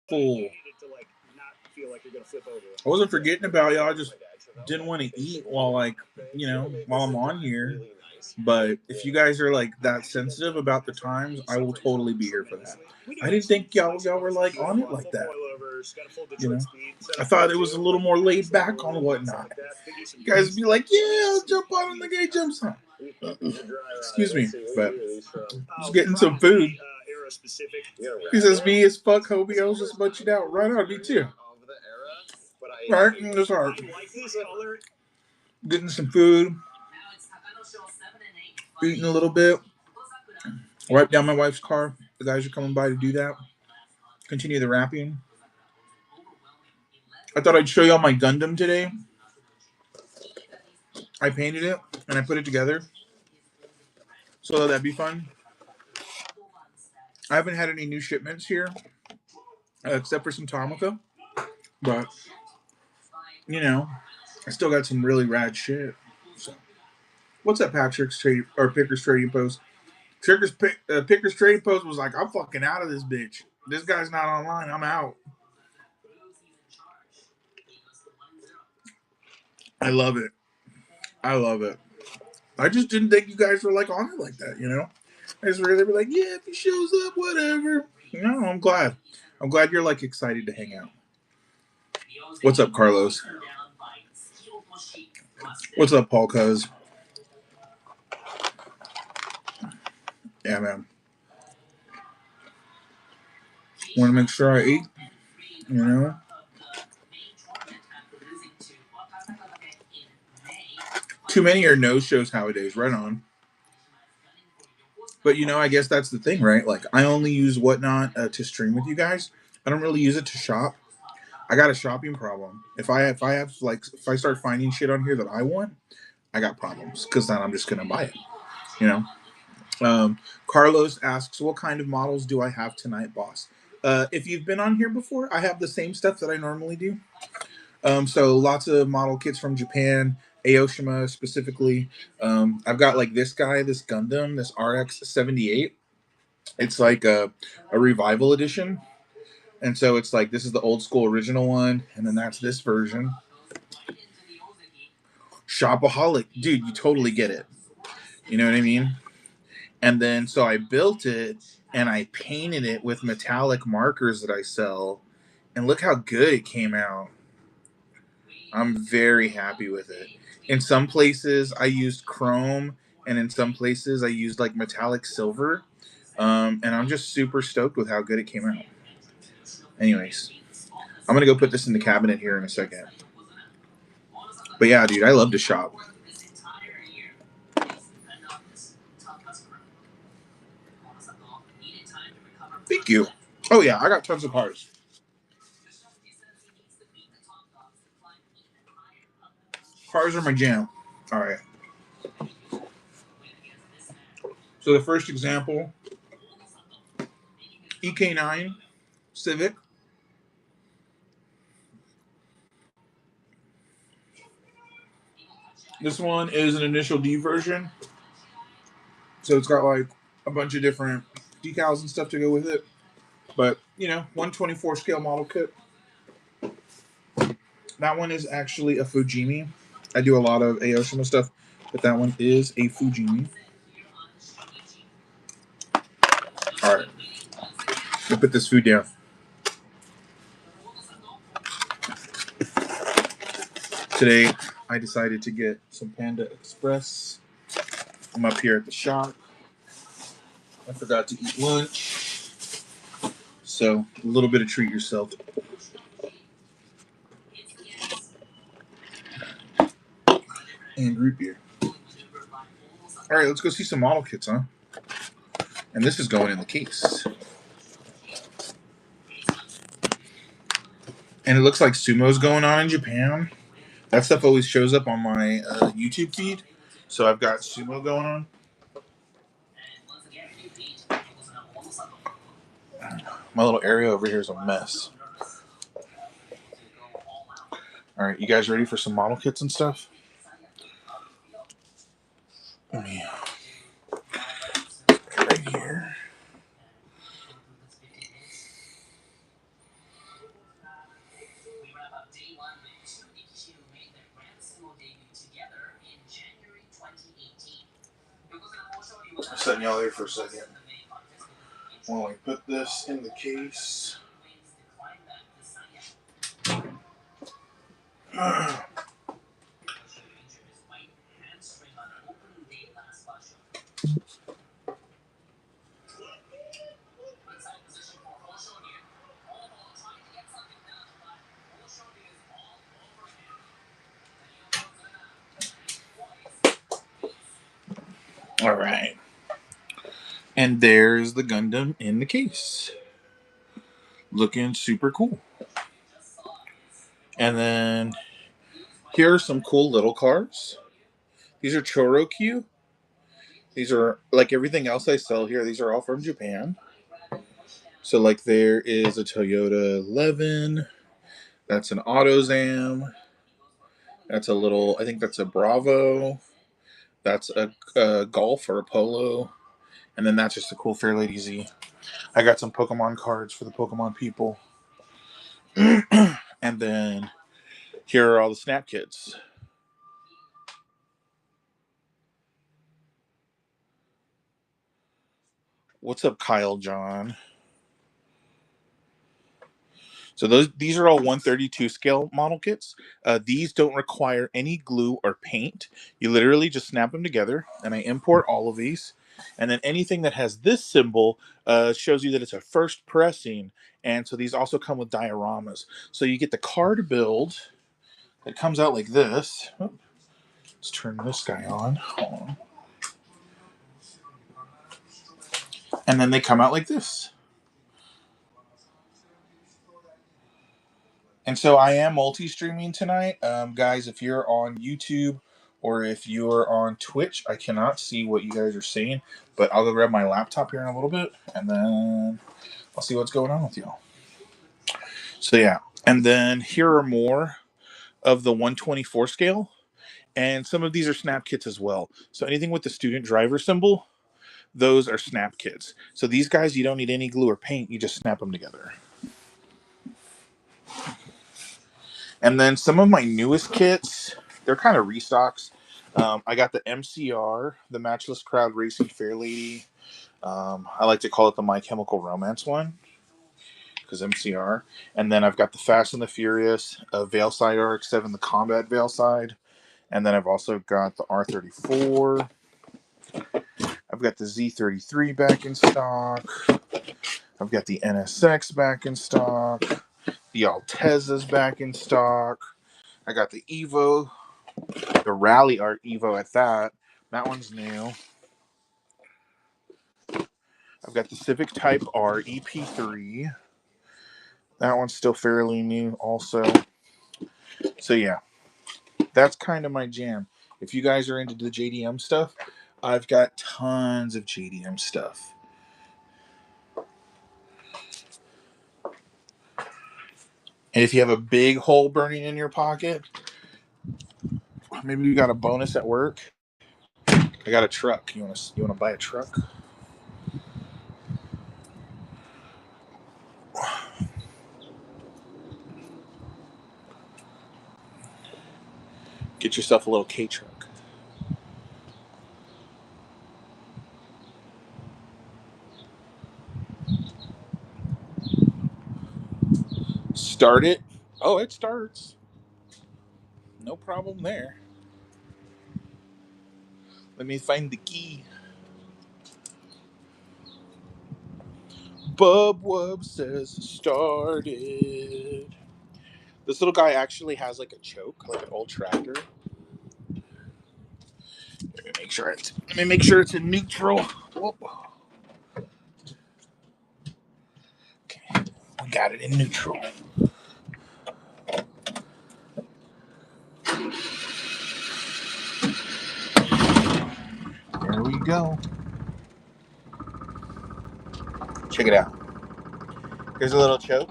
full. I wasn't forgetting about y'all. I just didn't want to eat while while I'm on here. But if you guys are like that sensitive about the times, I will totally be here for that. I didn't think y'all were like on it like that. You know, I thought it was a little more laid back on whatnot. You guys be like, yeah, I'll jump on and the guy jumps on. Excuse me, but just getting some food. He says, me as fuck, Hobie. I was just munching out. Right on, me too. Right, that's all right. Getting some food, eating a little bit. Wipe down my wife's car. The guys are coming by to do that. Continue the wrapping. I thought I'd show y'all my Gundam today. I painted it and I put it together. So that'd be fun. I haven't had any new shipments here, except for some Tomica. But, I still got some really rad shit. So, what's that Patrick's trade or Picker's trading post? Picker's trading post was like, I'm fucking out of this bitch. This guy's not online. I'm out. I love it. I love it. I just didn't think you guys were like on it like that, I just really be like, yeah, if he shows up, whatever. No, I'm glad. I'm glad you're like excited to hang out. What's up, Carlos? What's up, Paul Cuz? Yeah, man. Want to make sure I eat, you know? Too many are no shows nowadays. Right on. But I guess that's the thing, right? Like, I only use Whatnot to stream with you guys. I don't really use it to shop. I got a shopping problem. If I start finding shit on here that I want, I got problems because then I'm just gonna buy it. You know. Carlos asks, "What kind of models do I have tonight, boss?" If you've been on here before, I have the same stuff that I normally do. So lots of model kits from Japan, Aoshima specifically. I've got like this guy, this Gundam, this RX-78. It's like a revival edition. And so it's like this is the old school original one, and then that's this version. Shopaholic, dude, you totally get it. You know what I mean? And then so I built it and I painted it with metallic markers that I sell, and look how good it came out. I'm very happy with it. In some places I used chrome, and in some places I used like metallic silver. And I'm just super stoked with how good it came out. Anyways, I'm gonna go put this in the cabinet here in a second. But yeah, dude, I love to shop. Thank you. Oh yeah, I got tons of parts. Cars are my jam. All right. So the first example, EK9 Civic. This one is an initial D version. So it's got like a bunch of different decals and stuff to go with it. But, 124 scale model kit. That one is actually a Fujimi. I do a lot of Aoshima stuff, but that one is a Fujimi. All right. We'll put this food down. Today, I decided to get some Panda Express. I'm up here at the shop. I forgot to eat lunch. So, a little bit of treat yourself. And root beer. All right, let's go see some model kits, huh? And this is going in the case. And it looks like sumo's going on in Japan. That stuff always shows up on my YouTube feed. So I've got sumo going on. My little area over here is a mess. All right, you guys ready for some model kits and stuff? Let me right here. letting y'all there for a second. While we put this in the case. All right. And there's the Gundam in the case. Looking super cool. And then here are some cool little cars. These are Chorokyu. These are, like everything else I sell here, these are all from Japan. So, like, there is a Toyota 11. That's an AutoZam. That's a little, I think that's a Bravo. That's a Golf or a Polo. And then that's just a cool Fairlady Z. I got some Pokemon cards for the Pokemon people. And then here are all the Snap Kits. What's up, Kyle John? So these are all 132 scale model kits. These don't require any glue or paint. You literally just snap them together, and I import all of these. And then anything that has this symbol shows you that it's a first pressing. And so these also come with dioramas. So you get the card build that comes out like this. Oh, let's turn this guy on. Hold on. And then they come out like this. And so I am multi-streaming tonight. Guys, if you're on YouTube or if you're on Twitch, I cannot see what you guys are saying, but I'll go grab my laptop here in a little bit, and then I'll see what's going on with y'all. So yeah, and then here are more of the 124 scale, and some of these are snap kits as well. So anything with the student driver symbol, those are snap kits. So these guys, you don't need any glue or paint, you just snap them together. And then some of my newest kits, they're kind of restocks. I got the MCR, the Matchless Crowd Racing Fairlady. I like to call it the My Chemical Romance one, because MCR. And then I've got the Fast and the Furious, Veilside RX-7, the Combat Veilside. And then I've also got the R34. I've got the Z33 back in stock. I've got the NSX back in stock. The Alteza's back in stock. I got the Evo, the Rally Art Evo at that. That one's new. I've got the Civic Type R EP3. That one's still fairly new also. So yeah, that's kind of my jam. If you guys are into the JDM stuff, I've got tons of JDM stuff. And if you have a big hole burning in your pocket, maybe you got a bonus at work. I got a truck. You want to buy a truck? Get yourself a little K truck. Start it. Oh, it starts. No problem there. Let me find the key. Bub Wub says started. This little guy actually has like a choke, like an old tractor. Let me make sure it's in neutral. Whoop. Okay, we got it in neutral. There we go. Check it out. Here's a little choke.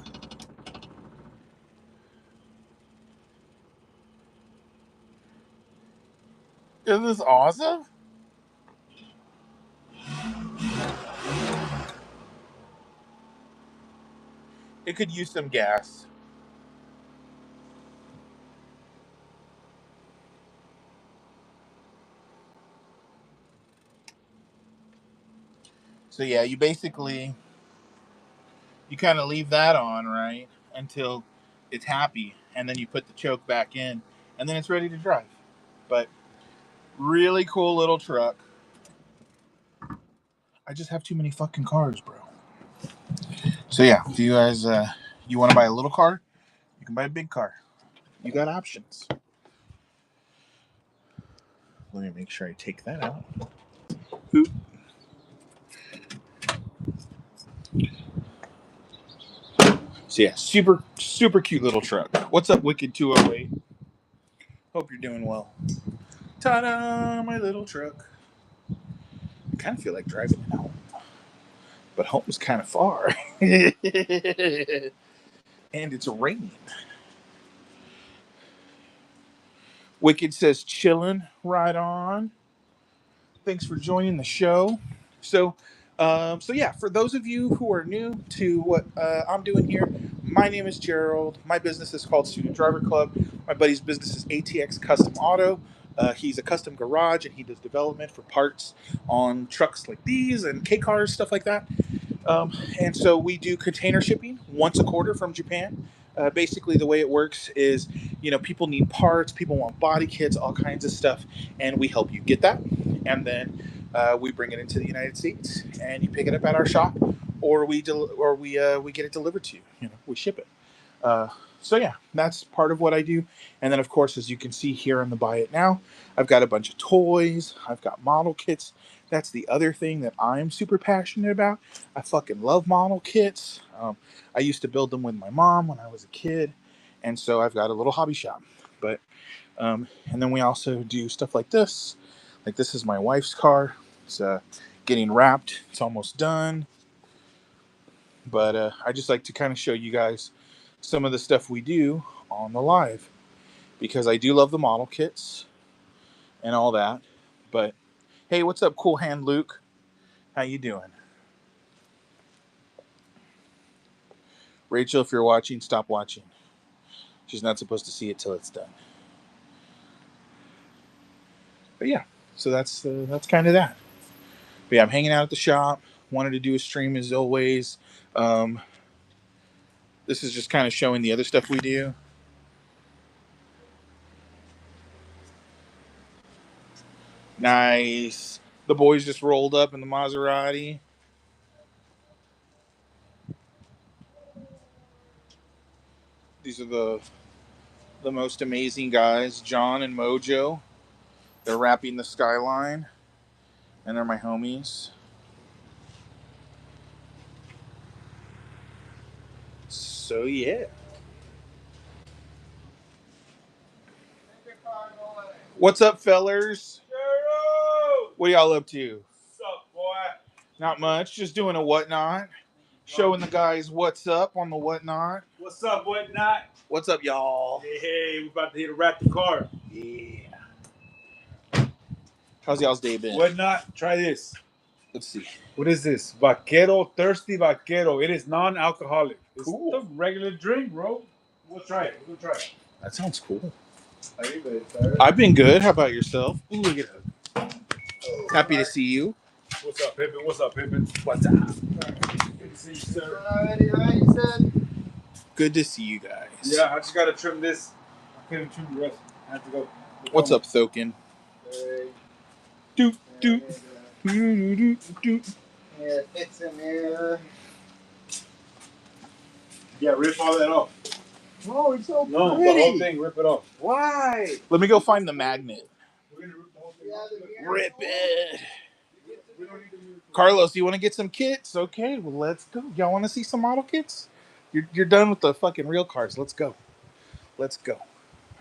Isn't this awesome? It could use some gas. So yeah, you basically you kind of leave that on, right, until it's happy, and then you put the choke back in, and then it's ready to drive. But really cool little truck. I just have too many fucking cars, bro. So yeah, if you guys you want to buy a little car, you can buy a big car. You got options. Let me make sure I take that out. Oop. So yeah, super cute little truck. What's up, Wicked 208? Hope you're doing well. Ta-da, my little truck. I kind of feel like driving it home, but home's kind of far, and it's raining. Wicked says chillin', right on. Thanks for joining the show. So, so yeah, for those of you who are new to what I'm doing here, my name is Gerald. My business is called Student Driver Club. My buddy's business is ATX Custom Auto. He's a custom garage and he does development for parts on trucks like these and K cars, stuff like that. And so we do container shipping once a quarter from Japan. Basically, the way it works is, people need parts, people want body kits, all kinds of stuff, and we help you get that. And then we bring it into the United States, and you pick it up at our shop, or we get it delivered to you. We ship it. Uh, so yeah, that's part of what I do. And then of course, as you can see here on the Buy It Now, I've got a bunch of toys. I've got model kits. That's the other thing that I'm super passionate about. I fucking love model kits. I used to build them with my mom when I was a kid, and so I've got a little hobby shop. But and then we also do stuff like this. Like this is my wife's car. It's getting wrapped. It's almost done. But I just like to kind of show you guys some of the stuff we do on the live because I do love the model kits and all that. But hey, what's up, Cool Hand Luke? How you doing? Rachel, if you're watching, stop watching. She's not supposed to see it till it's done. But yeah, so that's kind of that. But yeah, I'm hanging out at the shop. Wanted to do a stream as always. Um, this is just kind of showing the other stuff we do. Nice. The boys just rolled up in the Maserati. These are the most amazing guys, John and Mojo. They're wrapping the Skyline, and they're my homies. So yeah. What's up, fellers? What are y'all up to? What's up, boy? Not much. Just doing a whatnot. Showing the guys what's up on the whatnot. What's up, whatnot? What's up, y'all? Hey, we about to hit a wrap the car. Yeah. How's y'all's day been? Whatnot? Try this. Let's see. What is this? Vaquero, Thirsty Vaquero. It is non-alcoholic. It's Cool. the regular drink, bro. We'll try it. We'll try it. That sounds cool. How you been, sir? I've been good. How about yourself? Ooh, look at that. Happy to see you. What's up, Pippin? What's up, Pippin? What's up? Good to see you, sir. Alrighty, right, you said? Good to see you guys. Yeah, I just gotta trim this. I couldn't trim the rest. I have to go. What's up, Thokin? Hey. Doot, doot. Doot, doot, doot. Yeah, fix him here. Yeah, rip all that off. Oh, it's so No, pretty. the whole thing, rip it off. Why? Let me go find the magnet. We're gonna rip the whole thing Yeah, off. Rip it. We don't need to move. Carlos, you want to get some kits? Okay, well, let's go. Y'all want to see some model kits? You're done with the fucking real cars. Let's go. Let's go.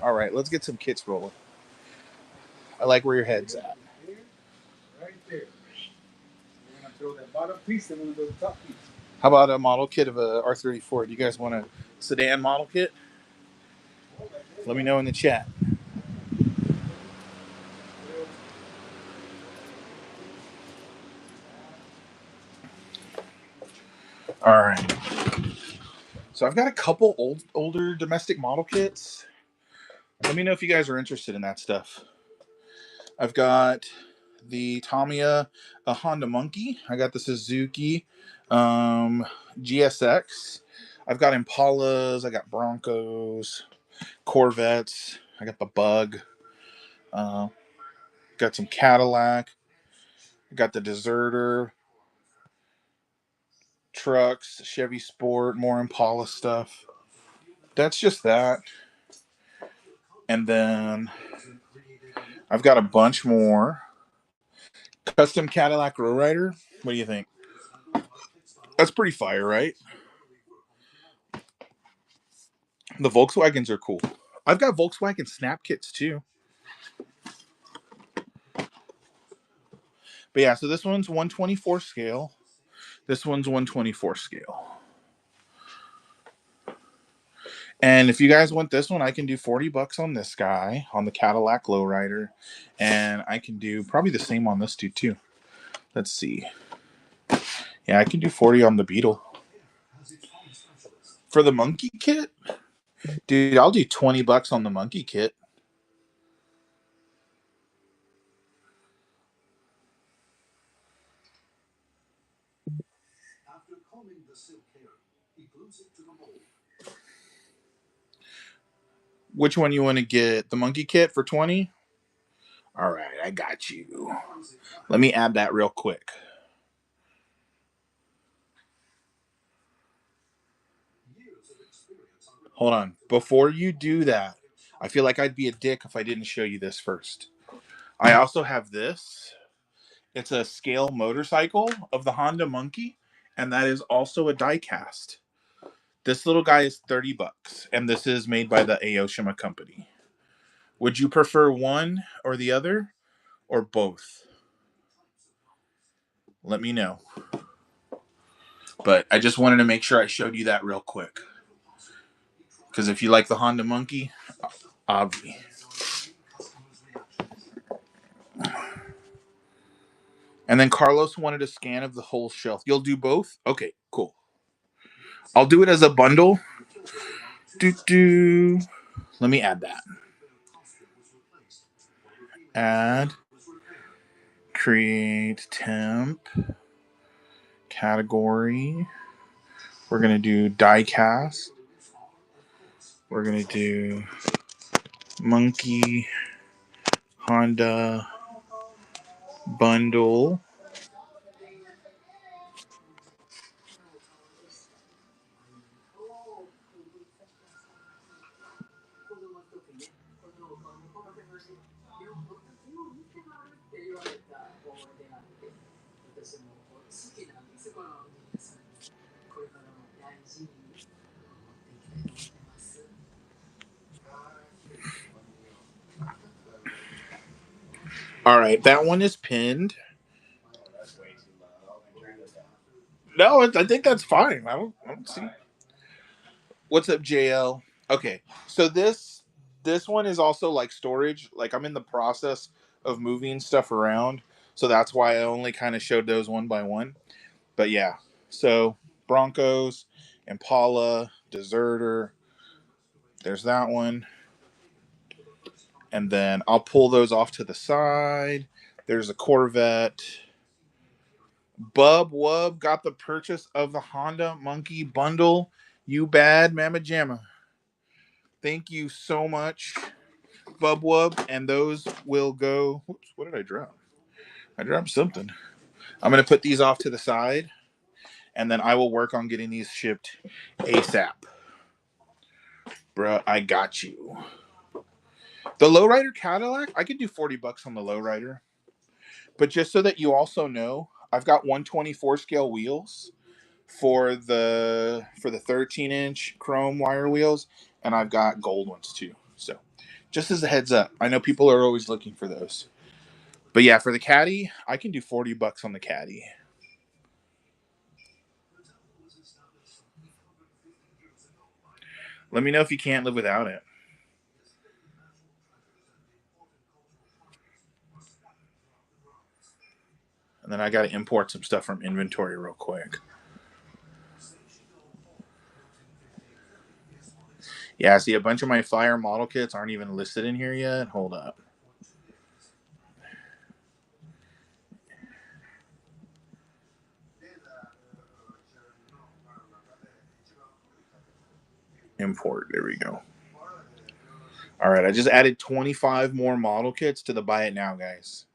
All right, let's get some kits rolling. I like where your head's at. Right there. We're gonna throw that bottom piece and we're gonna do the top piece. How about a model kit of a R34? Do you guys want a sedan model kit? Let me know in the chat. All right. So I've got a couple older domestic model kits. Let me know if you guys are interested in that stuff. I've got the Tamiya, a Honda Monkey. I got the Suzuki GSX. I've got Impalas. I got Broncos, Corvettes. I got the Bug. Uh, got some Cadillac. I got the Deserter, trucks, Chevy Sport, more Impala stuff. That's just that. And then I've got a bunch more. Custom Cadillac Lowrider. What do you think? That's pretty fire, right? The Volkswagens are cool. I've got Volkswagen snap kits too. But yeah, so this one's 124 scale. This one's 124 scale. And if you guys want this one, I can do 40 bucks on this guy, on the Cadillac Lowrider. And I can do probably the same on this dude too. Let's see. Yeah, I can do 40 on the Beetle. For the monkey kit, dude, I'll do 20 bucks on the monkey kit. Which one you want to get? The monkey kit for 20? All right, I got you. Let me add that real quick. Hold on. Before you do that, I feel like I'd be a dick if I didn't show you this first. I also have this. It's a scale motorcycle of the Honda Monkey, and that is also a die cast. This little guy is 30 bucks, and this is made by the Aoshima company. Would you prefer one or the other, or both? Let me know. But I just wanted to make sure I showed you that real quick. Because if you like the Honda Monkey, obvi. And then Carlos wanted a scan of the whole shelf. You'll do both? Okay, cool. I'll do it as a bundle. Do. Let me add that. Add. Create temp. Category. We're going to do die cast. We're going to do Monkey Honda bundle. All right, that one is pinned. No, I think that's fine. I don't see. What's up, JL? Okay, so this one is also like storage. Like I'm in the process of moving stuff around, so that's why I only kind of showed those one by one. But yeah, so Broncos, Impala, Deserter. There's that one, and then I'll pull those off to the side. There's a Corvette. Bub Wub got the purchase of the Honda Monkey bundle. You bad mama jamma. Thank you so much, Bub Wub. And those will go. Whoops, what did I drop? I dropped something. I'm going to put these off to the side, and then I will work on getting these shipped ASAP. Bruh, I got you. The Lowrider Cadillac, I could do 40 bucks on the Lowrider. But just so that you also know, I've got 124 scale wheels for the 13-inch chrome wire wheels, and I've got gold ones too. So just as a heads up, I know people are always looking for those. But yeah, for the Caddy, I can do 40 bucks on the Caddy. Let me know if you can't live without it. And then I got to import some stuff from inventory real quick. Yeah, see, a bunch of my Fire model kits aren't even listed in here yet. Hold up. Import. There we go. All right, I just added 25 more model kits to the buy it now, guys.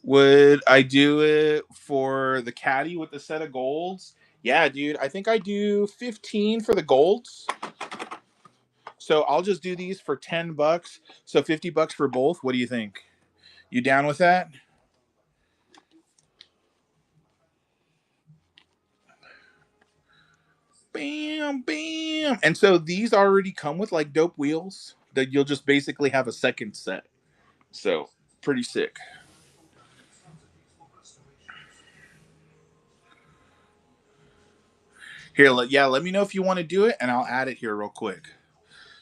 Would I do it for the caddy with the set of golds? Yeah, dude. I think I do 15 for the golds. So I'll just do these for $10. So $50 for both. What do you think? You down with that? Bam, bam. And so these already come with like dope wheels that you'll just basically have a second set. So pretty sick. Here, yeah, let me know if you want to do it, and I'll add it here real quick.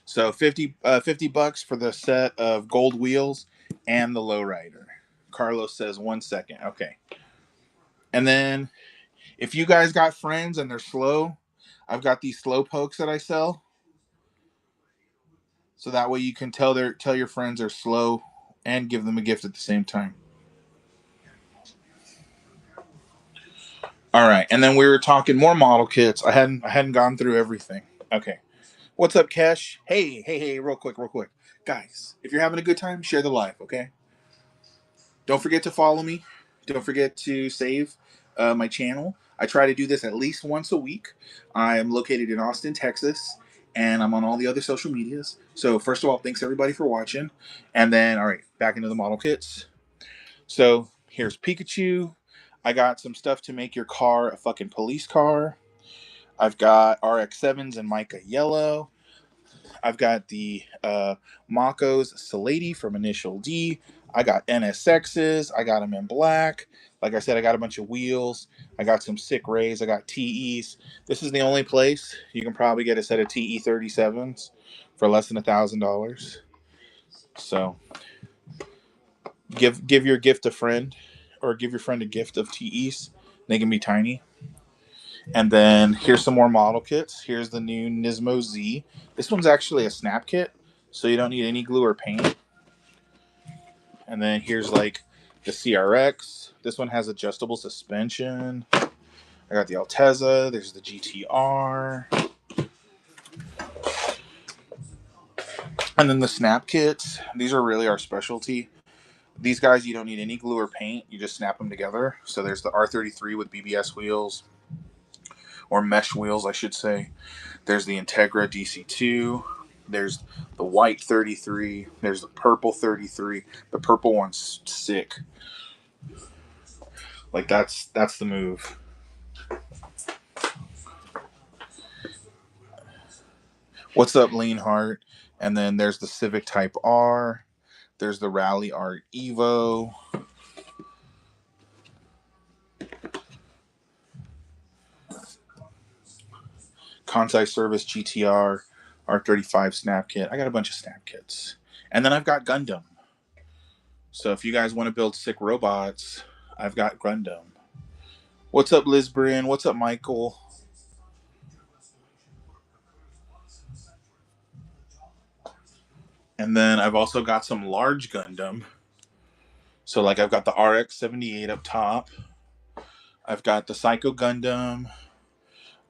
So $50 for the set of gold wheels and the lowrider. Carlos says 1 second. Okay. And then if you guys got friends and they're slow, I've got these slow pokes that I sell. So that way you can tell your friends they're slow and give them a gift at the same time. All right, and then we were talking more model kits. I hadn't gone through everything. Okay. What's up, Kesh? Hey, real quick. Guys, if you're having a good time, share the live, okay? Don't forget to follow me. Don't forget to save my channel. I try to do this at least once a week. I am located in Austin, Texas, and I'm on all the other social medias. So, first of all, thanks everybody for watching. And then, all right, back into the model kits. So, here's Pikachu. I got some stuff to make your car a fucking police car. I've got RX-7s and mica yellow. I've got the Mako's Salady from Initial D. I got NSXs. I got them in black. Like I said, I got a bunch of wheels. I got some sick rays. I got TEs. This is the only place you can probably get a set of TE 37s for less than $1,000. So give your gift a friend, or give your friend a gift of TEs. They can be tiny. And then here's some more model kits. Here's the new Nismo Z. This one's actually a snap kit, so you don't need any glue or paint. And then here's like the CRX. This one has adjustable suspension. I got the Altezza. There's the GTR. And then the snap kits. These are really our specialty. These guys, you don't need any glue or paint. You just snap them together. So there's the R33 with BBS wheels, or mesh wheels, I should say. There's the Integra DC2. There's the white 33. There's the purple 33. The purple one's sick. Like that's the move. What's up, Lean Heart? And then there's the Civic Type R. There's the Rally Art Evo. Kansai Service GTR R35 snap kit. I got a bunch of snap kits. And then I've got Gundam. So if you guys want to build sick robots, I've got Gundam. What's up, Liz Bryn? What's up, Michael? And then I've also got some large Gundam. So like I've got the RX-78 up top. I've got the Psycho Gundam.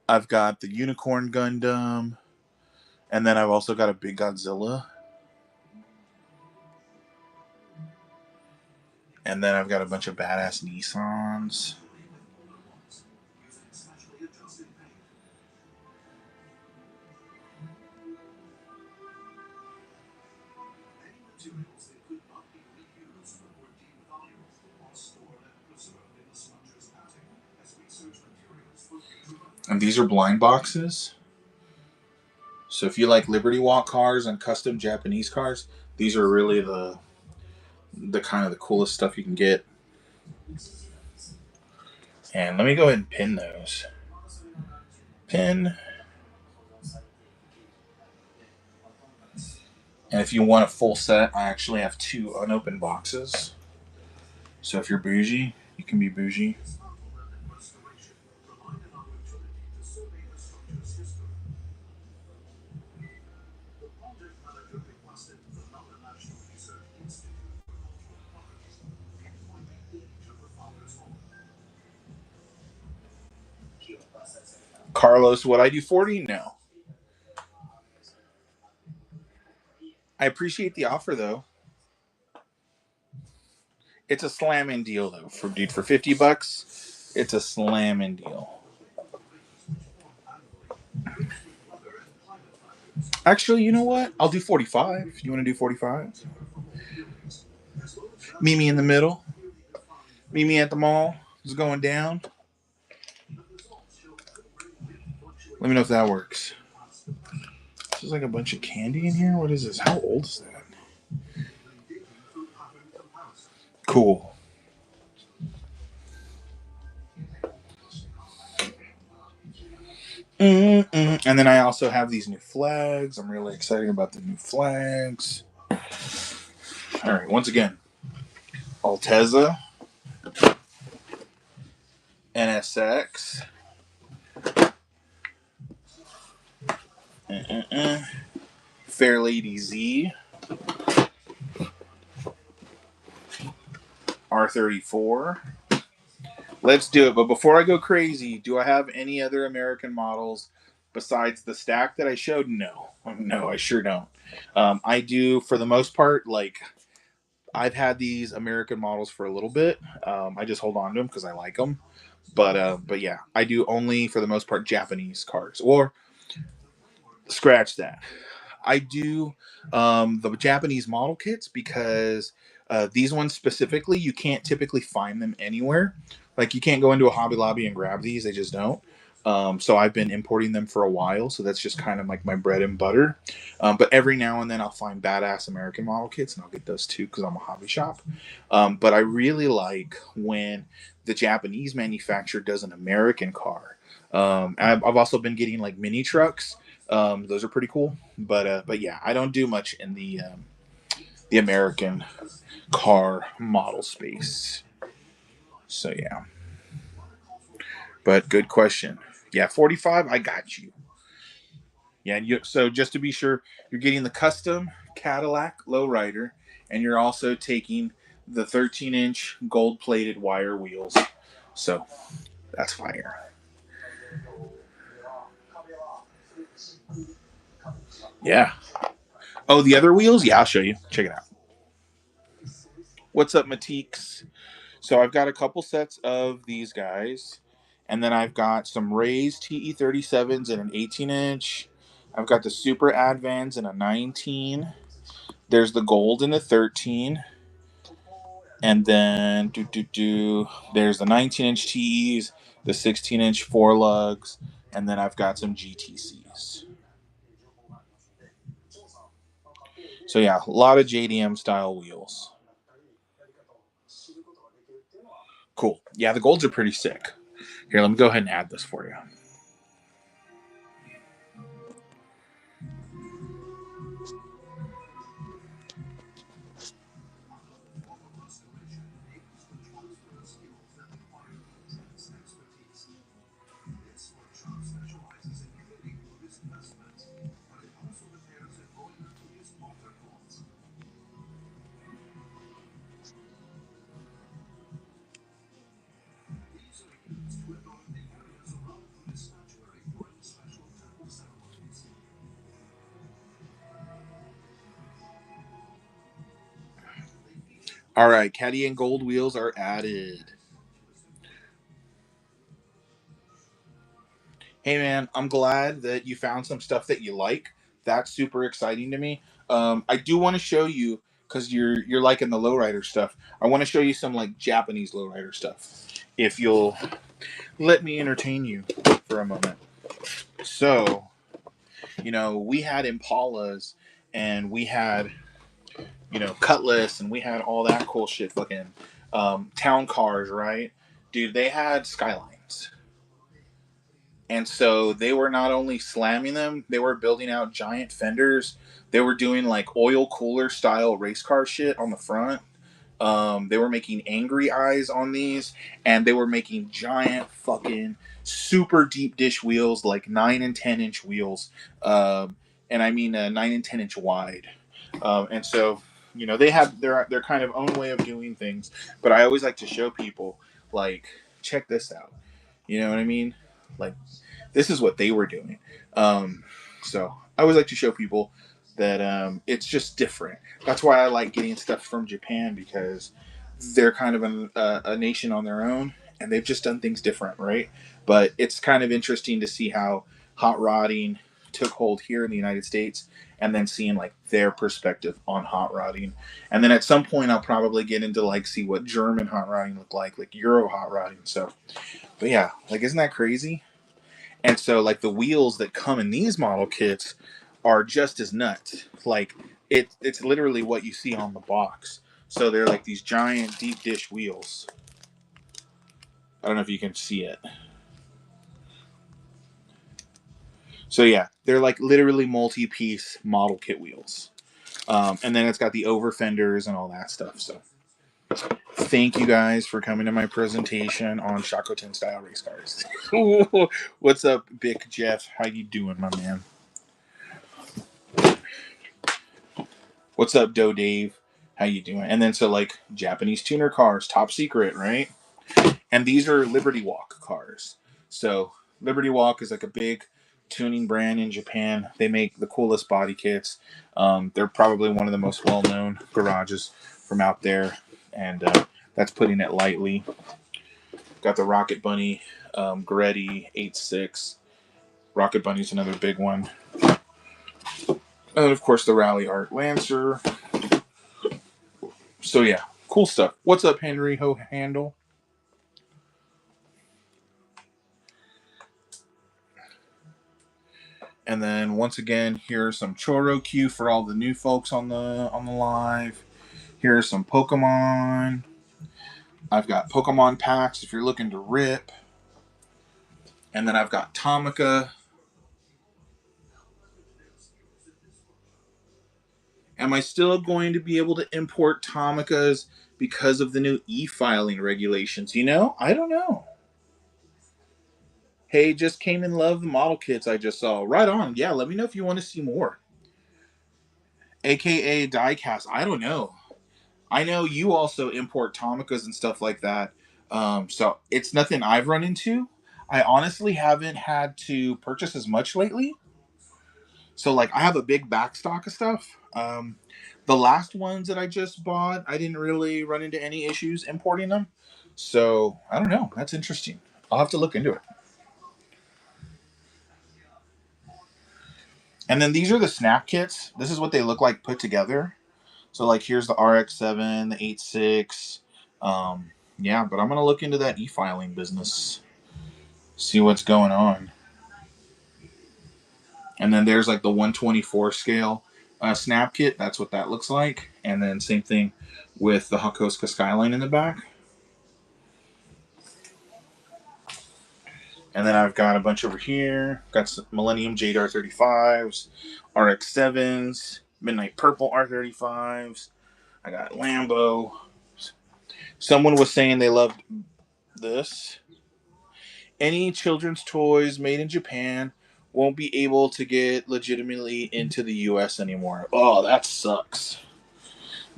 I've got the Unicorn Gundam. And then I've also got a big Godzilla. And then I've got a bunch of badass Nissans. And these are blind boxes. So if you like Liberty Walk cars and custom Japanese cars, these are really the kind of the coolest stuff you can get. And let me go ahead and pin those. Pin. And if you want a full set, I actually have 2 unopened boxes. So if you're bougie, you can be bougie. Carlos, would I do 40? No. I appreciate the offer though. It's a slamming deal though. For $50, it's a slamming deal. Actually, you know what? I'll do 45. You want to do 45? Meet me in the middle. Meet me at the mall. It's going down. Let me know if that works. There's like a bunch of candy in here. What is this? How old is that? Cool. Mm-mm. And then I also have these new flags. I'm really excited about the new flags. All right, once again, Altezza, NSX, Fair Lady Z, R34. Let's do it. But before I go crazy, do I have any other American models besides the stack that I showed? No. No, I sure don't. I do, for the most part, like, I've had these American models for a little bit. I just hold on to them because I like them. But yeah, I do only, for the most part, Japanese cars. Or scratch that. I do the Japanese model kits because these ones specifically, you can't typically find them anywhere. Like you can't go into a Hobby Lobby and grab these; they just don't. So I've been importing them for a while, so that's just kind of like my bread and butter. But every now and then I'll find badass American model kits, and I'll get those too because I'm a hobby shop. But I really like when the Japanese manufacturer does an American car. I've also been getting like mini trucks. Those are pretty cool. But yeah, I don't do much in the American car model space. So yeah, but good question. Yeah, 45. I got you. Yeah, so just to be sure, you're getting the custom Cadillac lowrider, and you're also taking the 13-inch gold-plated wire wheels. So that's fire. Yeah. Oh, the other wheels? Yeah, I'll show you. Check it out. What's up, Matiques? So I've got a couple sets of these guys, and then I've got some raised TE37s in an 18-inch. I've got the Super Advans in a 19. There's the gold in a 13, and then there's the 19-inch TEs, the 16-inch four lugs, and then I've got some GTCs. So yeah, a lot of JDM style wheels. Cool. Yeah, the golds are pretty sick. Here, let me go ahead and add this for you. All right, Caddy and gold wheels are added. Hey man, I'm glad that you found some stuff that you like. That's super exciting to me. I do want to show you because you're liking the lowrider stuff. I want to show you some like Japanese lowrider stuff. If you'll let me entertain you for a moment. So, we had Impalas and we had Cutlass and we had all that cool shit. Fucking town cars, right? Dude, they had Skylines. And so they were not only slamming them, they were building out giant fenders. They were doing like oil cooler style race car shit on the front. They were making angry eyes on these, and they were making giant fucking super deep dish wheels, like 9 and 10 inch wheels, and I mean 9 and 10 inch wide. And so they have their kind of own way of doing things. But I always like to show people like check this out. You know what I mean? Like, this is what they were doing. So I always like to show people that it's just different. That's why I like getting stuff from Japan, because they're kind of a nation on their own, and they've just done things different, right? But it's kind of interesting to see how hot rodding took hold here in the United States, and then seeing like their perspective on hot rodding. And then at some point I'll probably get into like see what German hot rodding looked like Euro hot rodding. So, but yeah, like, isn't that crazy? And so, like, the wheels that come in these model kits are just as nuts. Like, it's literally what you see on the box. So they're like these giant deep dish wheels. I don't know if you can see it. So yeah, they're like literally multi-piece model kit wheels. And then it's got the over fenders and all that stuff. So thank you guys for coming to my presentation on Shakoten style race cars. What's up, Big Jeff? How you doing, my man? What's up, Doe Dave? How you doing? And then so like Japanese tuner cars, top secret, right? And these are Liberty Walk cars. So Liberty Walk is like a big tuning brand in Japan. They make the coolest body kits. They're probably one of the most well-known garages from out there, and that's putting it lightly. Got the Rocket Bunny, Goretti 86. Rocket Bunny's another big one. And of course the Rally Art Lancer. So yeah, cool stuff. What's up, Henry Ho Handle? And then once again, here's some Choro Q for all the new folks on the live. Here's some Pokemon. I've got Pokemon packs if you're looking to rip. And then I've got Tomica. Am I still going to be able to import Tomicas because of the new e-filing regulations? You know, I don't know. Hey, just came in love the model kits I just saw. Right on. Yeah, let me know if you want to see more. AKA diecast. I don't know. I know you also import Tomicas and stuff like that. So it's nothing I've run into. I honestly haven't had to purchase as much lately. So like I have a big back stock of stuff. The last ones that I just bought, I didn't really run into any issues importing them. So I don't know. That's interesting. I'll have to look into it. And then these are the snap kits. This is what they look like put together. So like here's the RX-7, the 86. Yeah, but I'm gonna look into that e-filing business, see what's going on. And then there's like the 124 scale snap kit. That's what that looks like. And then same thing with the Hakosuka Skyline in the back. And then I've got a bunch over here. Got some Millennium Jade R35s, RX-7s, Midnight Purple R35s. I got Lambo. Someone was saying they loved this. Any children's toys made in Japan won't be able to get legitimately into the US anymore. Oh, that sucks.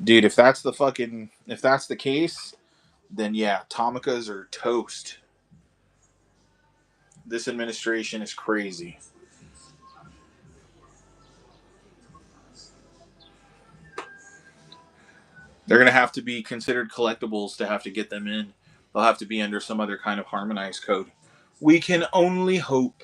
Dude, if that's the case, then yeah, Tomicas are toast. This administration is crazy. They're going to have to be considered collectibles to have to get them in. They'll have to be under some other kind of harmonized code. We can only hope.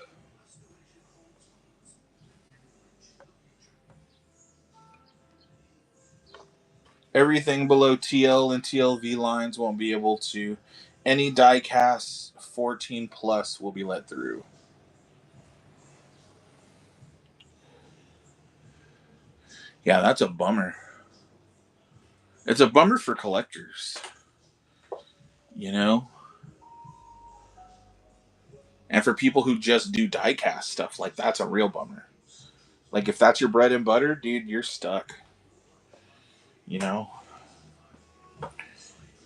Everything below TL and TLV lines won't be able to. Any diecast 14 plus will be let through. Yeah, that's a bummer. It's a bummer for collectors, you know? And for people who just do diecast stuff, like that's a real bummer. Like if that's your bread and butter, dude, you're stuck. You know?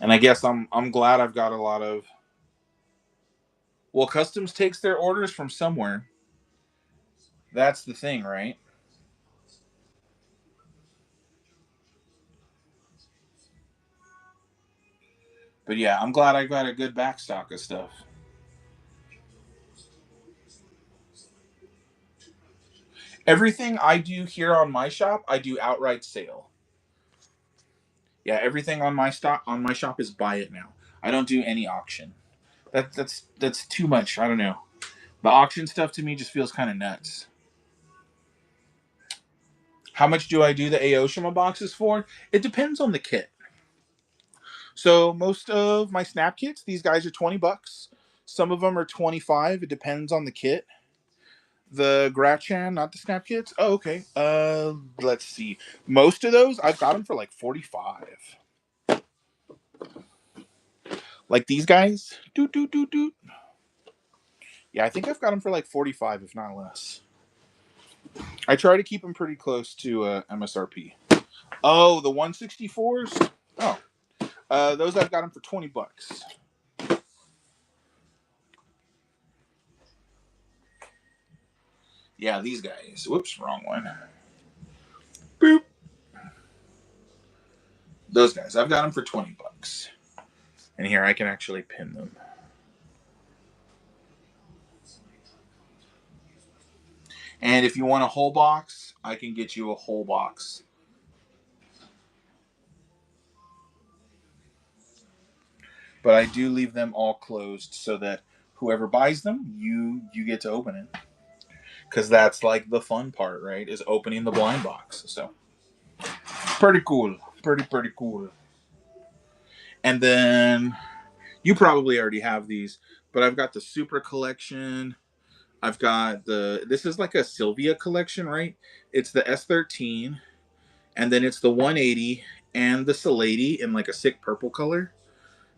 And I guess I'm glad I've got a lot of, well, Customs takes their orders from somewhere. That's the thing, right? But yeah, I'm glad I got a good backstock of stuff. Everything I do here on my shop, I do outright sale. Yeah, everything on my shop is buy it now. I don't do any auction. That's too much. I don't know. The auction stuff to me just feels kind of nuts. How much do I do the Aoshima boxes for? It depends on the kit. So most of my snap kits, these guys are $20. Some of them are 25. It depends on the kit. The Grachan, not the snap kits. Oh, okay. Let's see. Most of those I've got them for like 45. Like these guys. Doot doot doot doot. Yeah, I think I've got them for like 45, if not less. I try to keep them pretty close to MSRP. Oh, the 164s. Oh, those I've got them for $20. Yeah, these guys. Whoops, wrong one. Boop. Those guys. I've got them for $20. And here I can actually pin them. And if you want a whole box, I can get you a whole box. But I do leave them all closed so that whoever buys them, you get to open it. Because that's like the fun part, right? Is opening the blind box. So pretty cool. Pretty cool. And then you probably already have these, but I've got the Supra collection. I've got this is like a Sylvia collection, right? It's the S13, and then it's the 180 and the Salady in like a sick purple color,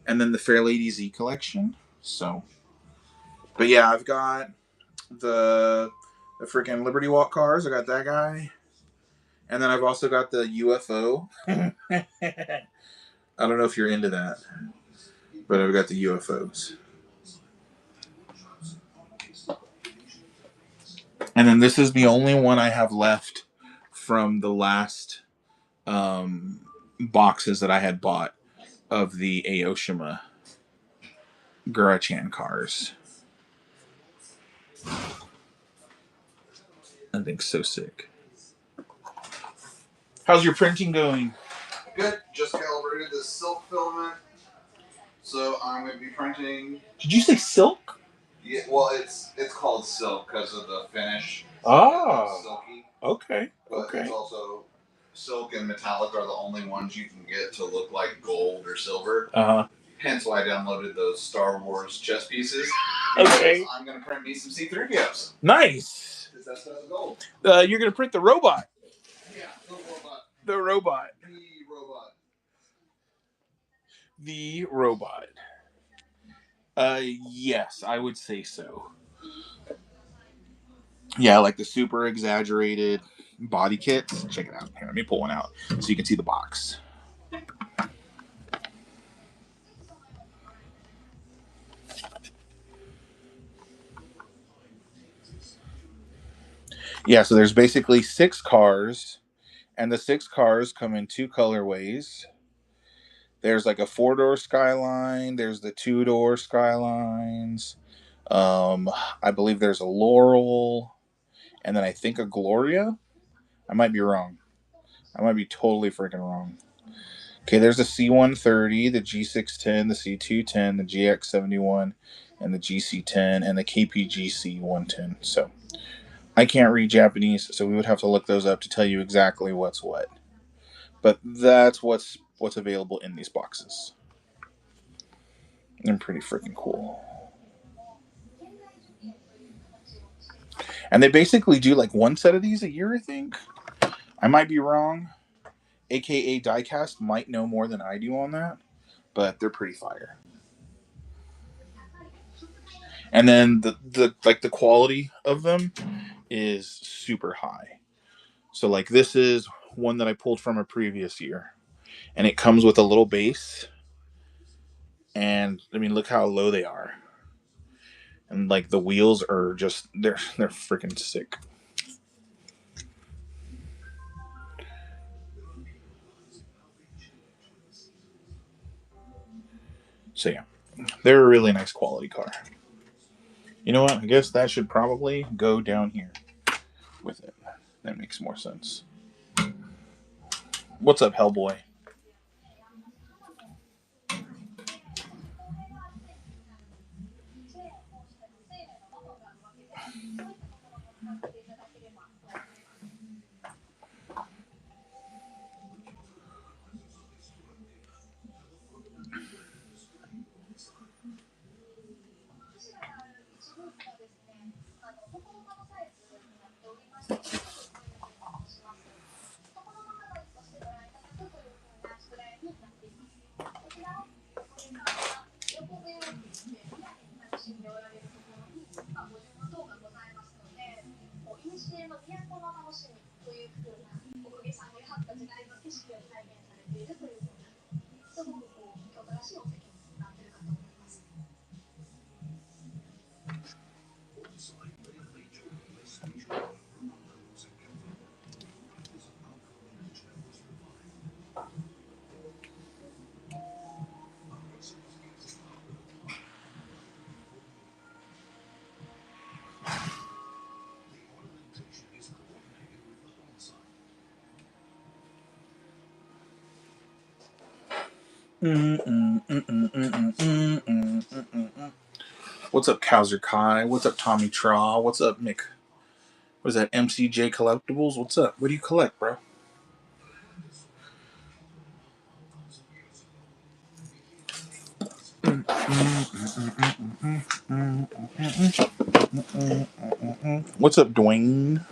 and then the Fairlady Z collection. So, but yeah, I've got the freaking Liberty Walk cars. I got that guy, and then I've also got the UFO. I don't know if you're into that, but I've got the UFOs. And then this is the only one I have left from the last boxes that I had bought of the Aoshima Gurachan cars. I think so sick. How's your printing going? Good. Just calibrated the silk filament. So I'm going to be printing. Did you say silk? Yeah, well, it's called silk because of the finish. Ah. It's silky. Okay. But Okay. it's also silk and metallic are the only ones you can get to look like gold or silver. Hence why I downloaded those Star Wars chess pieces. Okay. I'm going to print me some C-3POs. Nice. Because that's gold. You're going to print the robot. Yeah, the robot. The robot. The robot. The robot. Yes, I would say so. Yeah, like the super exaggerated body kits. Check it out. Here, let me pull one out so you can see the box. Yeah, so there's basically 6 cars, and the 6 cars come in 2 colorways. There's like a 4-door Skyline. There's the 2-door Skylines. I believe there's a Laurel, and then I think a Gloria. I might be wrong. I might be totally freaking wrong. Okay, there's the C130, the G610, the C210, the GX71, and the GC10, and the KPGC 110. So I can't read Japanese, so we would have to look those up to tell you exactly what's what. But that's what's available in these boxes. They're pretty freaking cool. And they basically do like one set of these a year, I think. I might be wrong. AKA Diecast might know more than I do on that, but they're pretty fire. And then the quality of them is super high. So like this is one that I pulled from a previous year, and it comes with a little base. And I mean, look how low they are. And like the wheels are just they're freaking sick. So yeah, they're a really nice quality car. You know what? I guess that should probably go down here with it. That makes more sense. What's up, Hellboy? What's up, Kowser Kai? What's up, Tommy Traw? What's up, Mick? What is that, MCJ Collectibles? What's up? What do you collect, bro? What's up, Dwayne?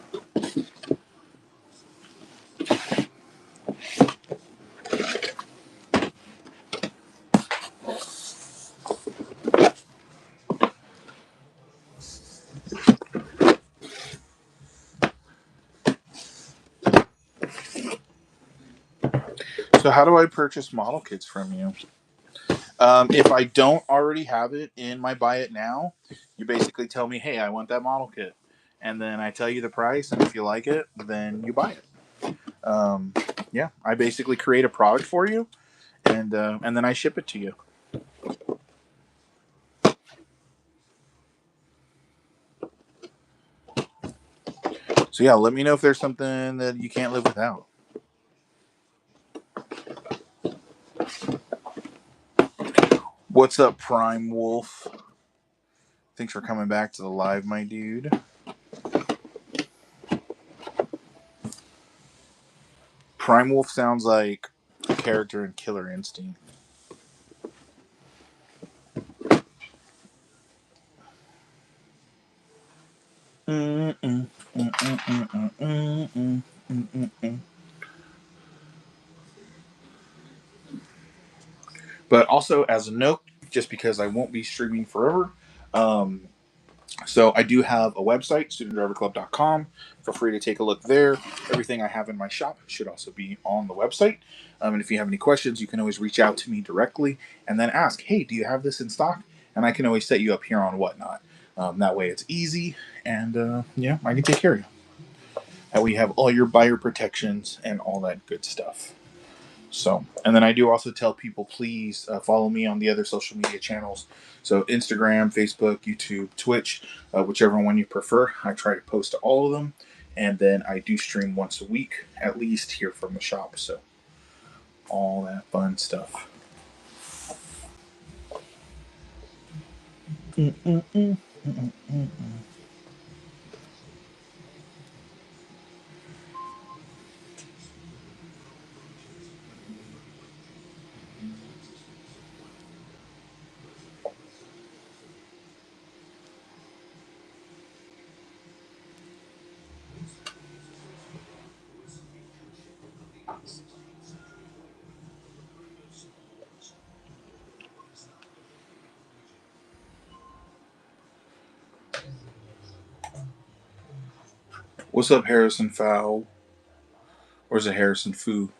So how do I purchase model kits from you? If I don't already have it in my buy it now, you basically tell me, hey, I want that model kit. And then I tell you the price, and if you like it, then you buy it. Um, yeah, I basically create a product for you, and then I ship it to you. So yeah, let me know if there's something that you can't live without. What's up, Prime Wolf? Thanks for coming back to the live, my dude. Prime Wolf sounds like a character in Killer Instinct. But also, as a note, just because I won't be streaming forever, so I do have a website, studentdriverclub.com. Feel free to take a look there. Everything I have in my shop should also be on the website. And if you have any questions, you can always reach out to me directly and then ask, hey, do you have this in stock? And I can always set you up here on Whatnot. That way it's easy, and yeah, I can take care of you. And we have all your buyer protections and all that good stuff. So, and then I do also tell people, please follow me on the other social media channels. So Instagram, Facebook, YouTube, Twitch, whichever one you prefer. I try to post to all of them. And then I do stream once a week, at least here from the shop. So all that fun stuff. What's up, Harrison Fowl? Or is it Harrison Foo?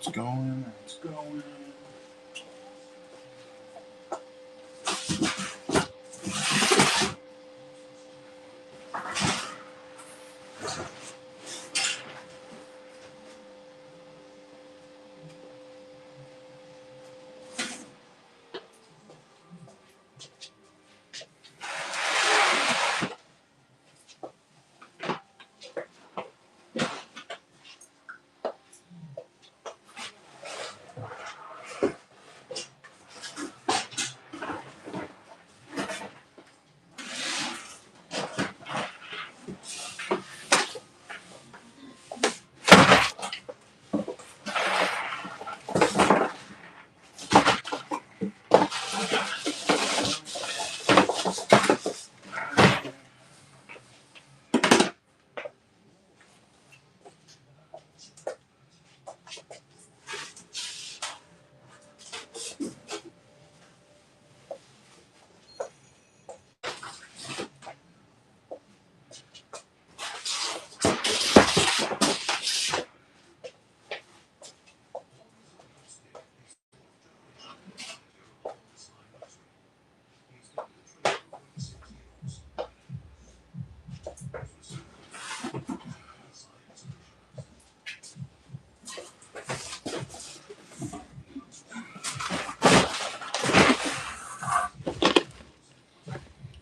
It's going. It's going.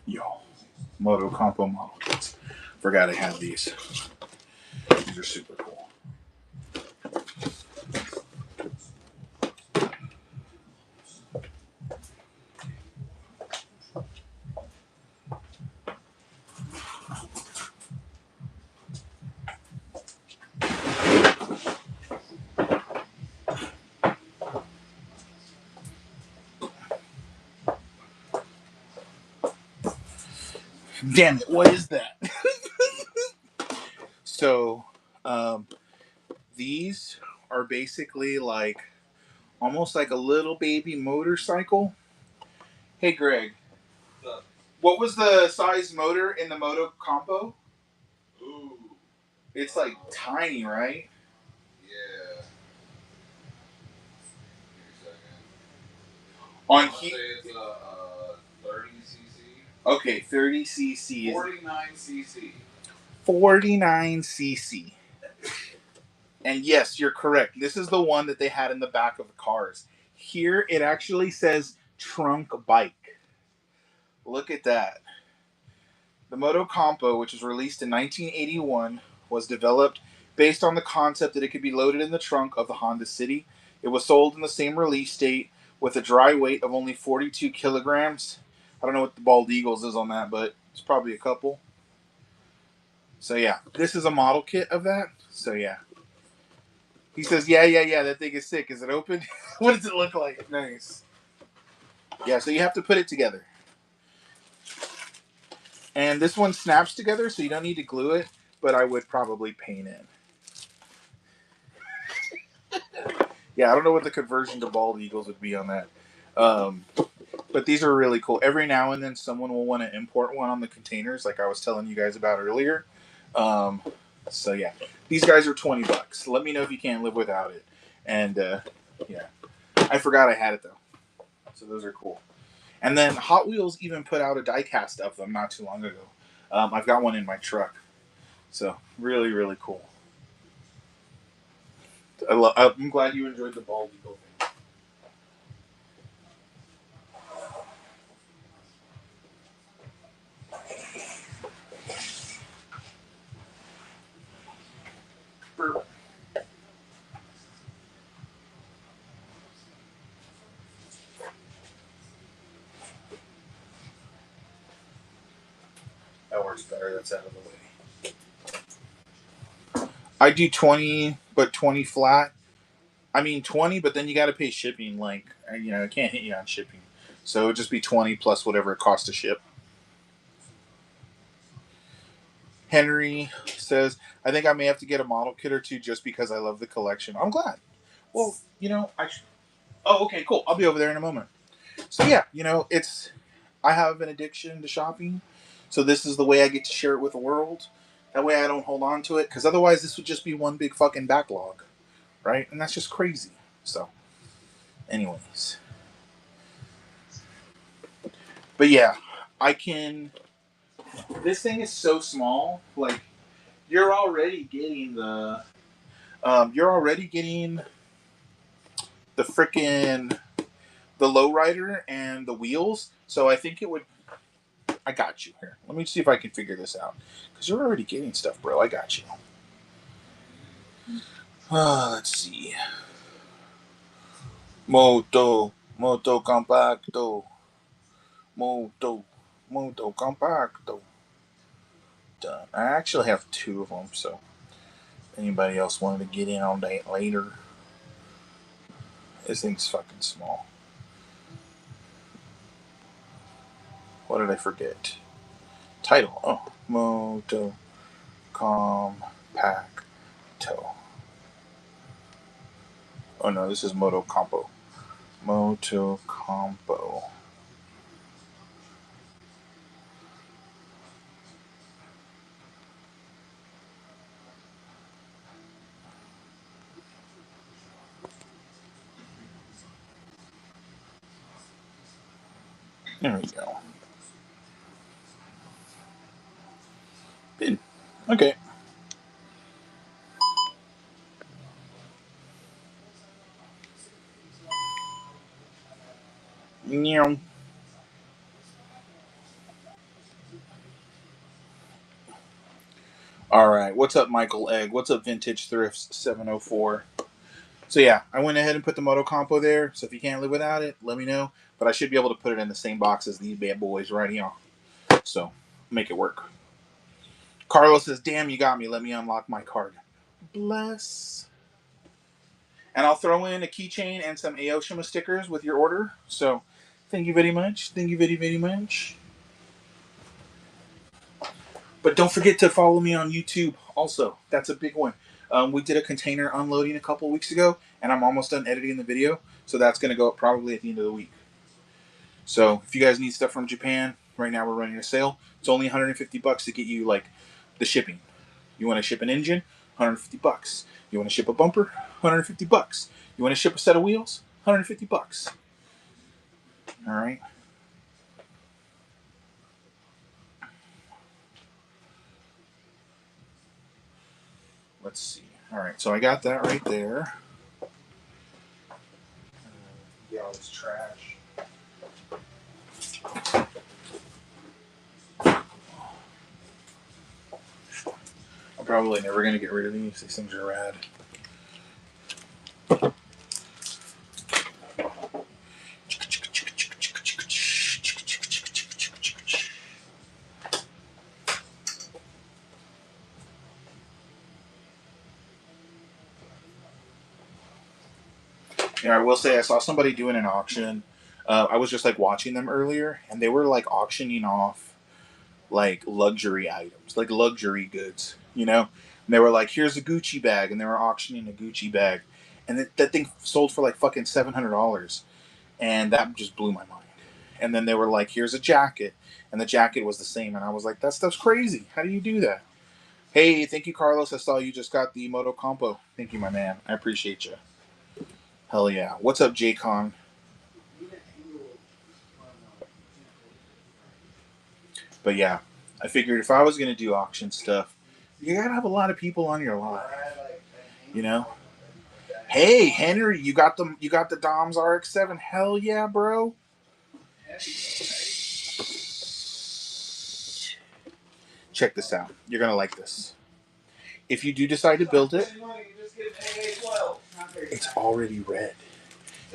Yo, Moto Compo model kits. Forgot I had these. These are super cool. Damn it! What is that? So, um, these are basically like almost like a little baby motorcycle. Hey, Greg, what was the size motor in the Moto Compo? Ooh, It's like tiny, right? yeah. Give me a second. On I say heat. it's a 30 cc. Okay, 30 cc. 49 cc. 49 cc. And yes, you're correct. This is the one that they had in the back of the cars. Here it actually says trunk bike. Look at that. The Moto Compo, which was released in 1981, was developed based on the concept that it could be loaded in the trunk of the Honda City. It was sold in the same release date with a dry weight of only 42 kilograms. I don't know what the Bald Eagles is on that, but it's probably a couple. So yeah, this is a model kit of that. So yeah. He says, yeah, that thing is sick. Is it open? What does it look like? Nice. Yeah, so you have to put it together. And this one snaps together, so you don't need to glue it, but I would probably paint it. Yeah, I don't know what the conversion to bald eagles would be on that. Um, but these are really cool. Every now and then someone will want to import one on the containers, like I was telling you guys about earlier. Um, so yeah, these guys are $20. Let me know if you can't live without it. And yeah, I forgot I had it though. So those are cool. And then Hot Wheels even put out a diecast of them not too long ago. I've got one in my truck. So really, really cool. I'm glad you enjoyed the bald eagle thing. Burp. That works better. That's out of the way. I do 20, but 20 flat. I mean 20, but then you got to pay shipping. Like I can't hit you on shipping, so it would just be 20 plus whatever it costs to ship. Henry says, "I think I may have to get a model kit or two just because I love the collection." I'm glad. Well, oh, okay, cool. I'll be over there in a moment. So yeah, I have an addiction to shopping, so this is the way I get to share it with the world. That way I don't hold on to it, because otherwise this would just be one big fucking backlog. right? And that's just crazy. So, anyways, but yeah, I can. This thing is so small. Like you're already getting you're already getting the freaking the lowrider and the wheels. So I think it would. I got you here. Let me see if I can figure this out. Because you're already getting stuff, bro. I got you. Let's see. Moto compacto. Moto compacto. Done. I actually have two of them, so anybody else wanted to get in on that later? This thing's fucking small. What did I forget? Title. Oh, Moto compacto. Oh no, this is Moto Compo. Moto Compo. There we go. Good. Okay. Meow. All right. What's up, Michael Egg? What's up, Vintage Thrifts 704? So yeah, I went ahead and put the Moto Compo there. So if you can't live without it, let me know. But I should be able to put it in the same box as these bad boys right here. So make it work. Carlos says, "Damn, you got me. Let me unlock my card." Bless. And I'll throw in a keychain and some Aoshima stickers with your order. So thank you very much. Thank you very, very much. But don't forget to follow me on YouTube also. That's a big one. We did a container unloading a couple weeks ago, and I'm almost done editing the video. So that's going to go up probably at the end of the week. So if you guys need stuff from Japan, right now we're running a sale. It's only $150 to get you like the shipping. You want to ship an engine? $150. You want to ship a bumper? $150. You want to ship a set of wheels? $150. All right. Let's see. All right. So I got that right there. Get all this trash. I'm probably never going to get rid of these. These things are rad. Yeah, I will say I saw somebody doing an auction. I was just like watching them earlier, and they were like auctioning off like luxury items, like luxury goods, you know? And they were like, here's a Gucci bag, and they were auctioning a Gucci bag. And that thing sold for like fucking $700. And that just blew my mind. And then they were like, here's a jacket. And the jacket was the same. And I was like, that stuff's crazy. How do you do that? Hey, thank you, Carlos. I saw you just got the Moto Compo. Thank you, my man. I appreciate you. Hell yeah. What's up, J-Con? But yeah, I figured if I was going to do auction stuff, you got to have a lot of people on your line. You know? Hey, Henry, you got the Dom's RX-7. Hell yeah, bro. Check this out. You're going to like this. If you do decide to build it, it's already red.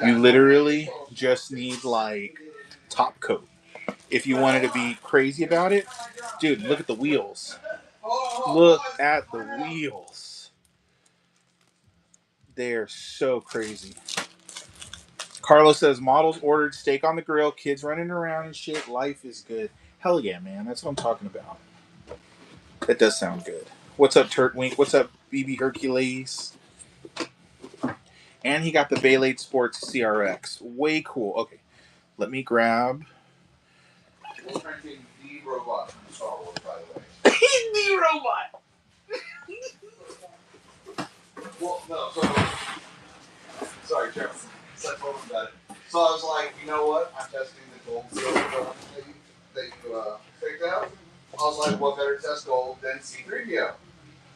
You literally just need like top coat. If you wanted to be crazy about it, dude, look at the wheels. Look at the wheels. They're so crazy. Carlos says models ordered, steak on the grill, kids running around and shit. Life is good. Hell yeah, man. That's what I'm talking about. That does sound good. What's up, Turtwink? What's up, BB Hercules? And he got the Baylade Sports CRX. Way cool. Okay, let me grab. We're printing the robot from Star Wars, by the way. The robot. Well, no, so sorry, Jeff. So I told him about it. So I was like, you know what? I'm testing the gold silver that you picked out. I was like, what better test gold than C3PO?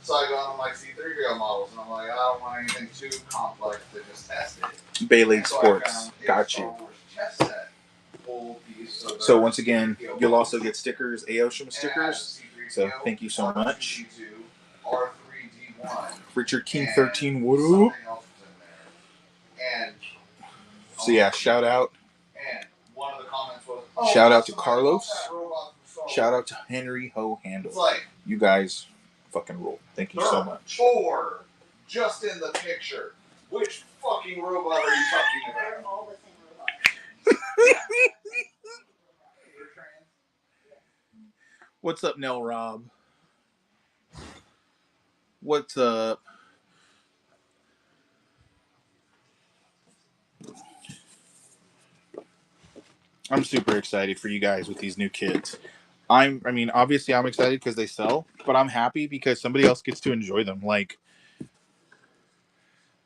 So I got on my C3PO models, and I'm like, I don't want anything too complex to just test it. Baylade So Sports. Got you. Chess set, full piece, so once again, you'll also get stickers, Aoshima stickers. So thank you so much. Richard King 13, what up? So yeah, shout out. Shout out to Carlos. Shout out to Henry Ho Handle. You guys fucking rule. Thank you so much. Four, just in the picture. Which fucking robot are you talking about? They're all the same robot. What's up, Nell Rob? What's up? I'm super excited for you guys with these new kits. I mean, obviously I'm excited because they sell, but I'm happy because somebody else gets to enjoy them. Like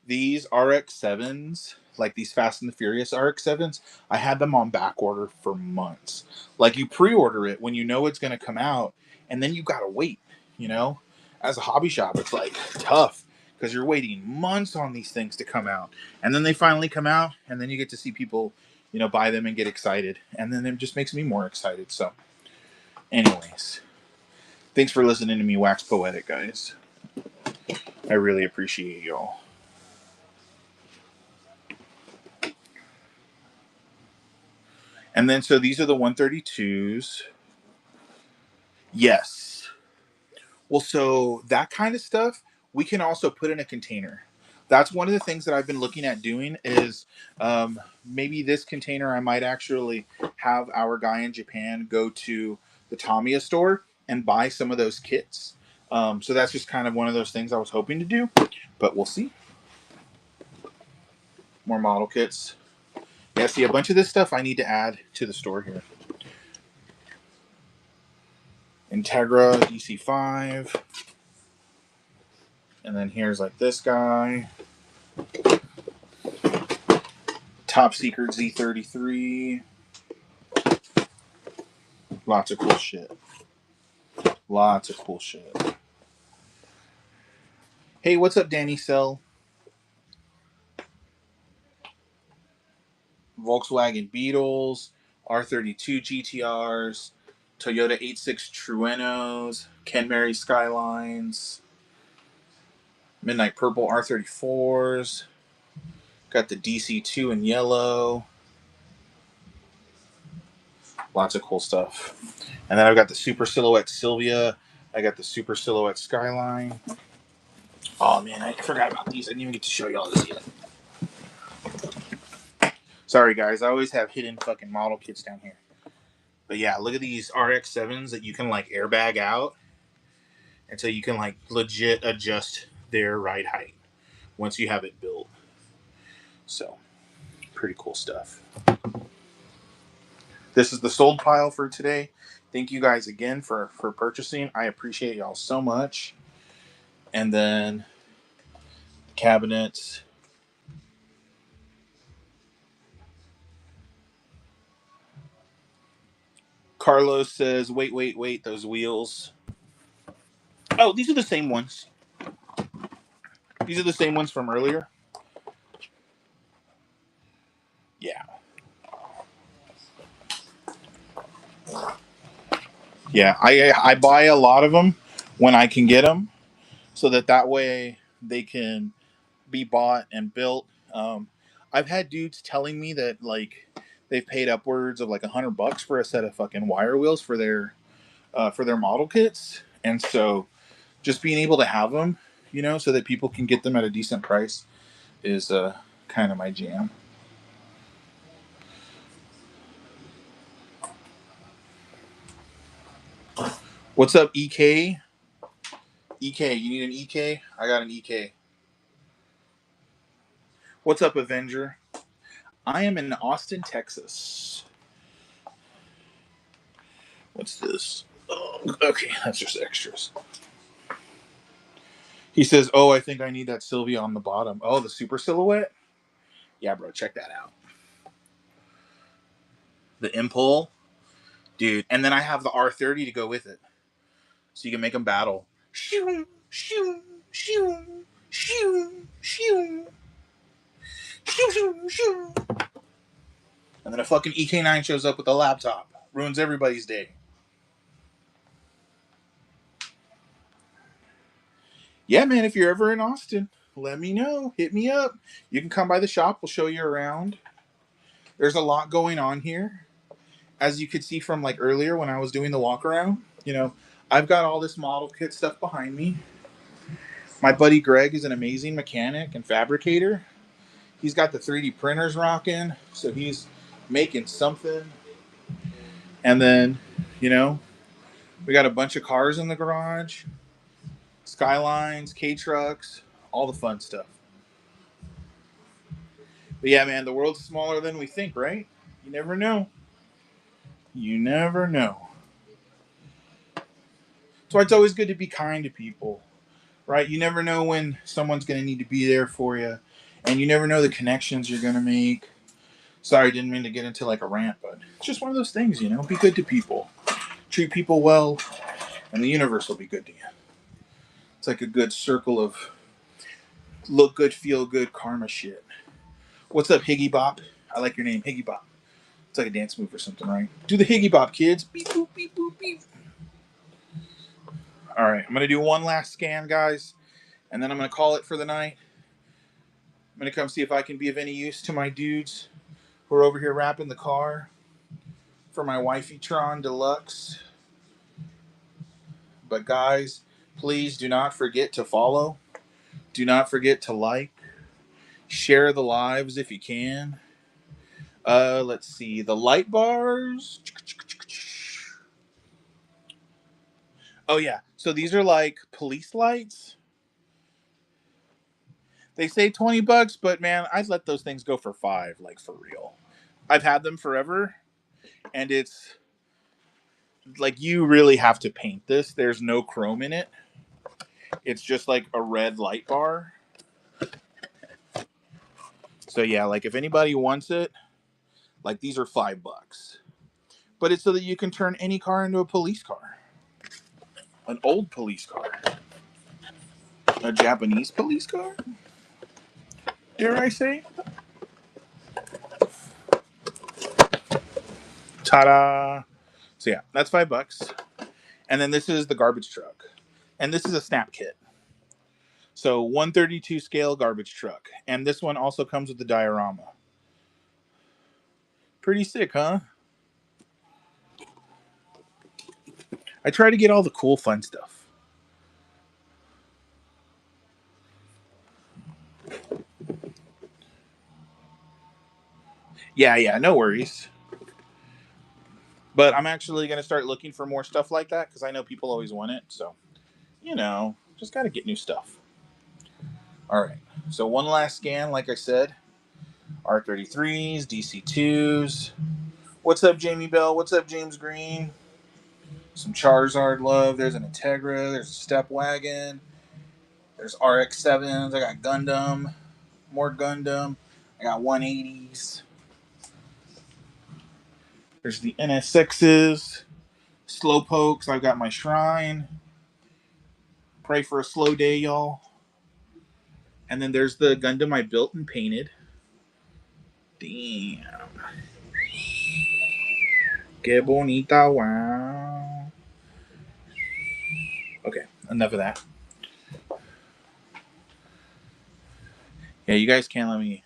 these RX-7s, like these Fast and the Furious RX-7s, I had them on back order for months. Like you pre-order it when you know it's going to come out, and then you got to wait, you know? As a hobby shop, it's like tough because you're waiting months on these things to come out. And then they finally come out, and then you get to see people, you know, buy them and get excited. And then it just makes me more excited. So, anyways, thanks for listening to me wax poetic, guys. I really appreciate y'all. And then, so these are the 132s. Yes. Well, so that kind of stuff we can also put in a container. That's one of the things that I've been looking at doing is maybe this container I might actually have our guy in Japan go to the Tamiya store and buy some of those kits. So that's just kind of one of those things I was hoping to do, but we'll see. More model kits. Yeah, see, a bunch of this stuff I need to add to the store here. Integra DC5. And then here's like this guy. Top Secret Z33. Lots of cool shit. Lots of cool shit. Hey, what's up, Danny Sell? Volkswagen Beetles, R32 GTRs, Toyota 86 Truenos, Kenmary Skylines, Midnight Purple R34s. Got the DC2 in yellow. Lots of cool stuff. And then I've got the Super Silhouette Sylvia. I got the Super Silhouette Skyline. Oh man, I forgot about these. I didn't even get to show y'all this yet. Sorry guys, I always have hidden fucking model kits down here. But yeah, look at these RX-7s that you can like airbag out. And so you can like legit adjust their ride height once you have it built. So, pretty cool stuff. This is the sold pile for today. Thank you guys again for purchasing. I appreciate y'all so much. And then cabinets. Carlos says, wait, those wheels. Oh, these are the same ones. These are the same ones from earlier. Yeah. Yeah, I buy a lot of them when I can get them, so that way they can be bought and built. I've had dudes telling me that like they've paid upwards of like $100 for a set of fucking wire wheels for their model kits, and so just being able to have them, you know, so that people can get them at a decent price is kind of my jam. What's up, EK? EK, you need an EK? I got an EK. What's up, Avenger? I am in Austin, Texas. What's this? Oh, okay, that's just extras. He says, "Oh, I think I need that Sylvia on the bottom." Oh, the super silhouette. Yeah, bro, check that out. The Impul, dude, and then I have the R30 to go with it, so you can make them battle. Shoo, shoo, shoo, shoo, shoo, shoo, shoo, shoo. And then a fucking EK9 shows up with a laptop, ruins everybody's day. Yeah, man, if you're ever in Austin, let me know. Hit me up. You can come by the shop. We'll show you around. There's a lot going on here. As you could see from like earlier when I was doing the walk around, I've got all this model kit stuff behind me. My buddy Greg is an amazing mechanic and fabricator. He's got the 3D printers rocking, so he's making something. And then, you know, we got a bunch of cars in the garage, Skylines, K trucks, all the fun stuff. But yeah, man, the world's smaller than we think, right? You never know. You never know. So it's always good to be kind to people, right? You never know when someone's going to need to be there for you, and you never know the connections you're going to make. Sorry, didn't mean to get into like a rant, but it's just one of those things, Be good to people, treat people well, and the universe will be good to you. It's like a good circle of look good, feel good, karma shit. What's up, Higgy Bop? I like your name, Higgy Bop. It's like a dance move or something, right? Do the Higgy Bop, kids. Beep, boop, beep, boop, beep. All right, I'm going to do one last scan, guys, and then I'm going to call it for the night. I'm going to come see if I can be of any use to my dudes who are over here wrapping the car for my Wifey Tron Deluxe. But guys, please do not forget to follow. Do not forget to like. Share the lives if you can. Let's see. The light bars. Oh, yeah. So these are like police lights. They say $20, but man, I'd let those things go for $5, like for real. I've had them forever, and it's like you really have to paint this. There's no chrome in it. It's just like a red light bar. So yeah, like if anybody wants it, like these are $5. But it's so that you can turn any car into a police car. An old police car. A Japanese police car? Dare I say? Ta-da! So yeah, that's $5. And then this is the garbage truck. And this is a snap kit. So 132 scale garbage truck. And this one also comes with the diorama. Pretty sick, huh? I try to get all the cool, fun stuff. Yeah, no worries. But I'm actually going to start looking for more stuff like that because I know people always want it. So, just got to get new stuff. All right. So, one last scan, like I said R33s, DC2s. What's up, Jamie Bell? What's up, James Green? Some Charizard love. There's an Integra. There's a Step Wagon. There's RX-7s. I got Gundam. More Gundam. I got 180s. There's the NSXs. Slowpokes. I've got my Shrine. Pray for a slow day, y'all. And then there's the Gundam I built and painted. Damn. Que bonita, wow. Okay, enough of that. Yeah, you guys can't let me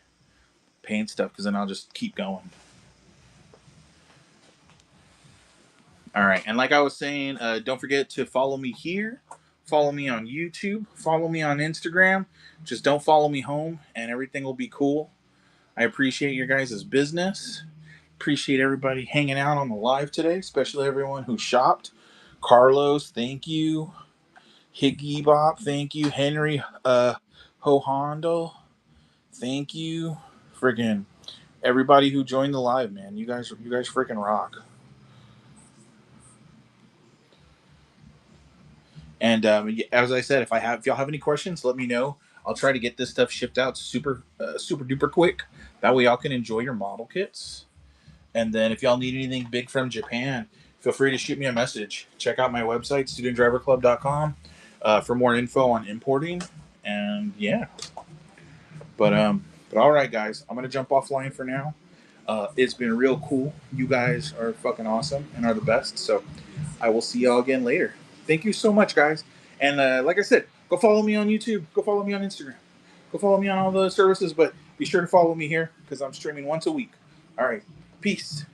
paint stuff because then I'll just keep going. All right, and like I was saying, don't forget to follow me here. Follow me on YouTube. Follow me on Instagram. Just don't follow me home, and everything will be cool. I appreciate your guys' business. Appreciate everybody hanging out on the live today, especially everyone who shopped. Carlos, thank you. Higgy Bop, thank you. Henry Hohondo, thank you. Friggin' everybody who joined the live, man. You guys freaking rock. And as I said, if y'all have any questions, let me know. I'll try to get this stuff shipped out super super duper quick. That way y'all can enjoy your model kits. And then if y'all need anything big from Japan, feel free to shoot me a message. Check out my website, studentdriverclub.com, for more info on importing. And yeah, but all right, guys, I'm gonna jump offline for now. It's been real cool. You guys are fucking awesome and are the best. So I will see y'all again later. Thank you so much, guys. And like I said, go follow me on YouTube. Go follow me on Instagram. Go follow me on all the services. But be sure to follow me here because I'm streaming once a week. All right. Peace.